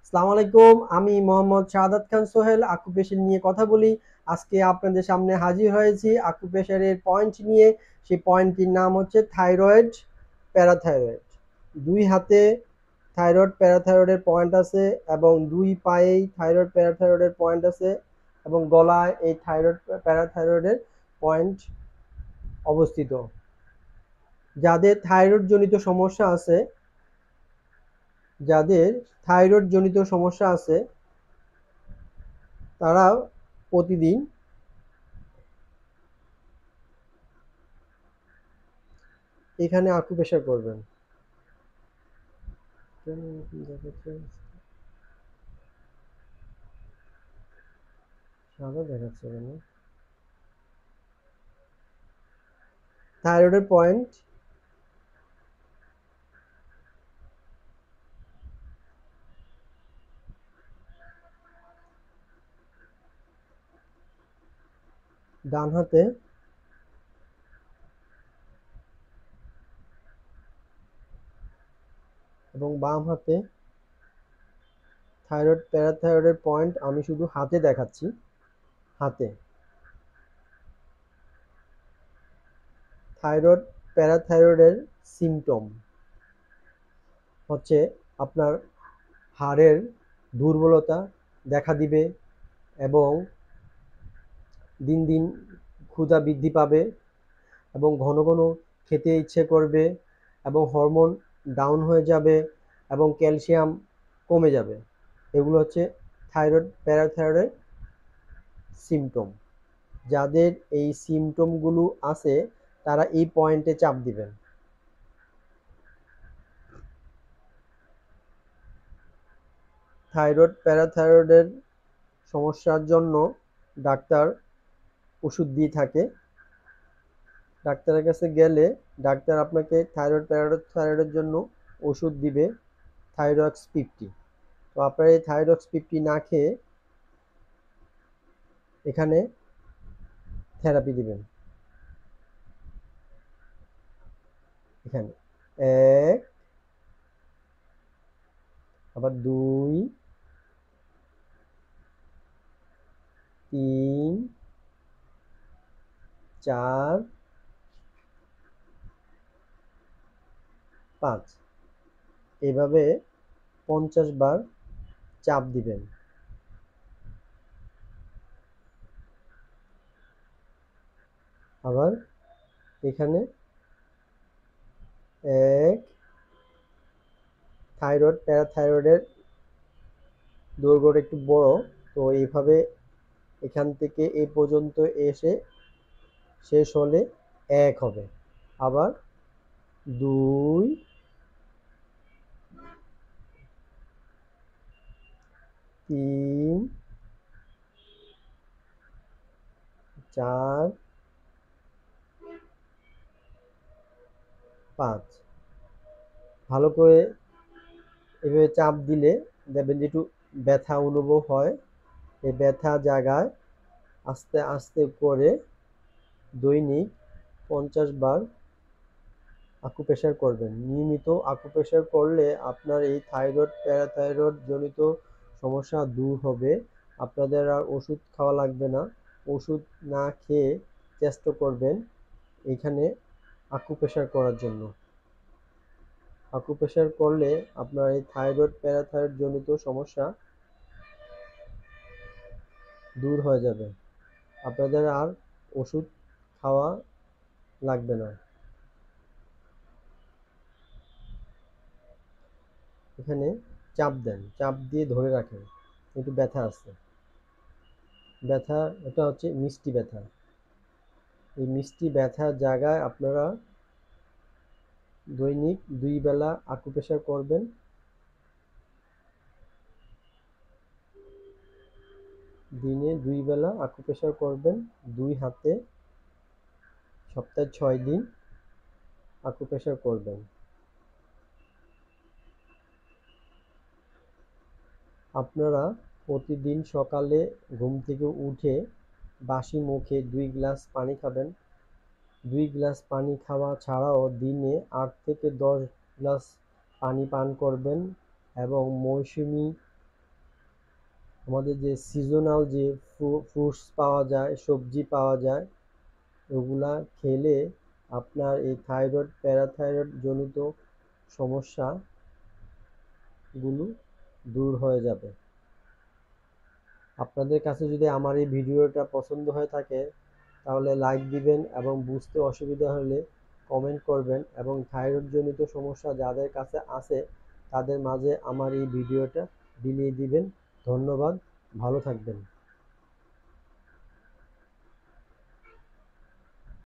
আসসালামু আলাইকুম। আমি মোহাম্মদ শাহাদাত খান সোহেল আকুপেশার নিয়ে কথা বলি। আজকে আপনাদের সামনে হাজির হয়েছি আকুপেশারের পয়েন্ট নিয়ে। সেই পয়েন্টটির নাম হচ্ছে থাইরয়েড, প্যারাথাইরয়েড। দুই হাতে থাইরয়েড প্যারাথাইরয়েডের পয়েন্ট আছে এবং দুই পায়েই থাইরয়েড প্যারাথাইরয়েডের পয়েন্ট আছে এবং গলায় এই থাইরয়েড প্যারাথাইরয়েডের পয়েন্ট অবস্থিত। যাদের থাইরয়েড জনিত সমস্যা আছে যাদের থাইরয়েড জনিত সমস্যা আছে তারা প্রতিদিন এখানে আকুপ্রেশার করবেন। সাদা দেখাচ্ছে কেন? থাইরয়েডের পয়েন্ট ডান হাতে এবং বাম হাতে। থাইরয়েড প্যারাথাইরয়েডের পয়েন্ট আমি শুধু হাতে দেখাচ্ছি। হাতে থাইরয়েড প্যারাথাইরয়েডের সিমটম হচ্ছে আপনার হাড়ের দুর্বলতা দেখা দিবে এবং দিন দিন ক্ষুধা বৃদ্ধি পাবে এবং ঘন ঘন খেতে ইচ্ছে করবে এবং হরমোন ডাউন হয়ে যাবে এবং ক্যালসিয়াম কমে যাবে। এগুলো হচ্ছে থাইরয়েড প্যারাথাইরয়েডের সিমটম। যাদের এই সিমটমগুলো আছে তারা এই পয়েন্টে চাপ দিবেন। থাইরয়েড প্যারাথাইরয়েডের সমস্যার জন্য ডাক্তার ওষুধ দিয়ে থাকে। ডাক্তারের কাছে গেলে ডাক্তার আপনাকে থাইরয়েড প্যারাথাইরয়েডের জন্য ওষুধ দিবে থাইরক্স 50। তো আপনার এই থাইরক্স 50 না খেয়ে এখানে থেরাপি দিবেন। এখানে 1, আবার 2, 3, 4, 5 এভাবে 50 বার চাপ দিবেন। আবার এখানে 1। থাইরয়েড প্যারাথাইরয়েডের দৈর্ঘ্যটা একটু বড়, তো এইভাবে এখান থেকে এই পর্যন্ত এসে শেষ হলে 1 হবে। আবার 2, 3, 4, 5 ভালো করে এভাবে চাপ দিলে দেখবেন যে একটু ব্যথা অনুভব হয়। এই ব্যথা জায়গায় আস্তে আস্তে করে দৈনিক 50 বার আকুপ্রেশার করবেন। নিয়মিত আকুপ্রেশার করলে আপনার এই থাইরয়েড প্যারাথাইরয়েড জনিত সমস্যা দূর হবে। আপনাদের আর ওষুধ খাওয়া লাগবে না। ওষুধ না খেয়ে চেষ্টা করবেন এখানে আকুপ্রেশার করার জন্য। আকুপ্রেশার করলে আপনার এই থাইরয়েড প্যারাথাইরয়েড জনিত সমস্যা দূর হয়ে যাবে। আপনাদের আর ওষুধ খাওয়া লাগবে না। এখানে চাপ দেন, চাপ দিয়ে ধরে রাখেন। একটু ব্যথা আছে। ব্যথা এটা হচ্ছে মিষ্টি ব্যথা। এই মিষ্টি ব্যথার জায়গায় আপনারা দৈনিক 2 বেলা আকুপ্রেশার করবেন। দিনে 2 বেলা আকুপ্রেশার করবেন 2 হাতে। সপ্তাহে 6 দিন আকুপ্রেশার করবেন। আপনারা প্রতিদিন সকালে ঘুম থেকে উঠে বাসি মুখে 2 গ্লাস পানি খাবেন। 2 গ্লাস পানি খাওয়া ছাড়াও দিনে 8 থেকে 10 গ্লাস পানি পান করবেন এবং মৌসুমী আমাদের যে সিজনাল যে ফ্রুটস পাওয়া যায়, সবজি পাওয়া যায়, ওগুলা খেলে আপনার এই থাইরয়েড প্যারাথাইরয়েড জনিত সমস্যাগুলো দূর হয়ে যাবে। আপনাদের কাছে যদি আমার এই ভিডিওটা পছন্দ হয়ে থাকে তাহলে লাইক দিবেন এবং বুঝতে অসুবিধা হলে কমেন্ট করবেন, এবং থাইরয়েড জনিত সমস্যা যাদের কাছে আছে তাদের মাঝে আমার এই ভিডিওটা বিলিয়ে দিবেন। ধন্যবাদ, ভালো থাকবেন।